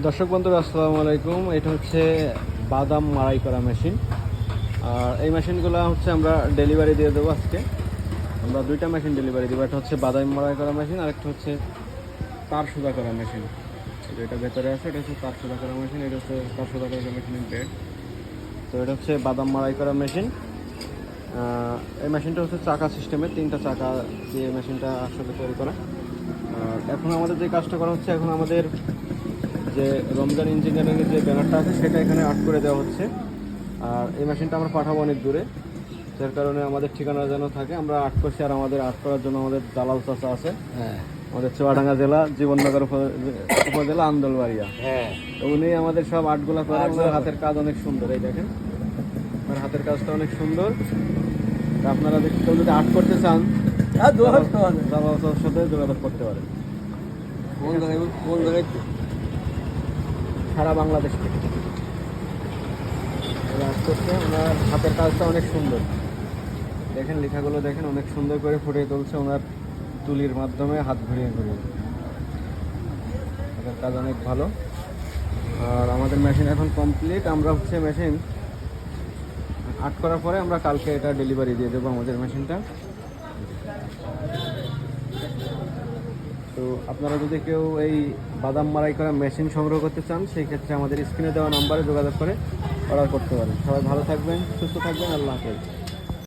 দর্শক বন্ধুরা আসসালামু আলাইকুম। এটা হচ্ছে বাদাম মাড়াই করা মেশিন। আর এই মেশিনগুলো হচ্ছে আমরা ডেলিভারি দিয়ে দেবো আজকে। আমরা দুইটা মেশিন ডেলিভারি দেবো, একটা হচ্ছে বাদাম মাড়াই করা মেশিন আর একটা হচ্ছে তার সুদা করা মেশিন। এটা ভেতরে আছে, এটা হচ্ছে তার সুদা করা মেশিন, এটা হচ্ছে তার সুদা করা মেশিনের বেড। তো এটা হচ্ছে বাদাম মাড়াই করা মেশিন। এই মেশিনটা হচ্ছে চাকা সিস্টেমের, 3টা চাকা দিয়ে মেশিনটা আসলে তৈরি করা। আর এখন আমাদের যে কাজটা করা হচ্ছে, এখন আমাদের যে রমজান ইঞ্জিনিয়ারিংয়ের যে ব্যানারটা আছে সেটা এখানে আর্ট করে দেওয়া হচ্ছে। আর এই মেশিনটা আমরা পাঠাবো অনেক দূরে, যার কারণে আমাদের ঠিকানা যেন থাকে। আমরা আর্ট করছি, আর আমাদের আর্ট করার জন্য আমাদের দালাল চাচা আছে। আমাদের চুয়াডাঙ্গা জেলা জীবননগর উপজেলা আন্দোলবাড়িয়া। তো উনি আমাদের সব আর্টগুলো করে। ওনার হাতের কাজ অনেক সুন্দর, এই দেখেন ওনার হাতের কাজটা অনেক সুন্দর। তা আপনারা কেউ যদি আর্ট করতে চান দালাল চাচার সাথে যোগাযোগ করতে পারেন। সারা বাংলাদেশ থেকে আর্ট করছে। ওনার হাতের কাজটা অনেক সুন্দর, দেখেন লেখাগুলো দেখেন অনেক সুন্দর করে ফুটিয়ে তুলছে ওনার তুলির মাধ্যমে, হাত ঘুরিয়ে ঘুরিয়ে। হাতের কাজ অনেক ভালো। আর আমাদের মেশিন এখন কমপ্লিট। আমরা হচ্ছে মেশিন আর্ট করার পরে আমরা কালকে এটা ডেলিভারি দিয়ে দেবো আমাদের মেশিনটা। তো আপনারা যদি কেউ এই বাদাম মাড়াই করা মেশিন সংগ্রহ করতে চান, সেই ক্ষেত্রে আমাদের স্ক্রিনে দেওয়া নাম্বারে যোগাযোগ করে অর্ডার করতে পারেন। সবাই ভালো থাকবেন, সুস্থ থাকবেন, আল্লাহ হাফেজ।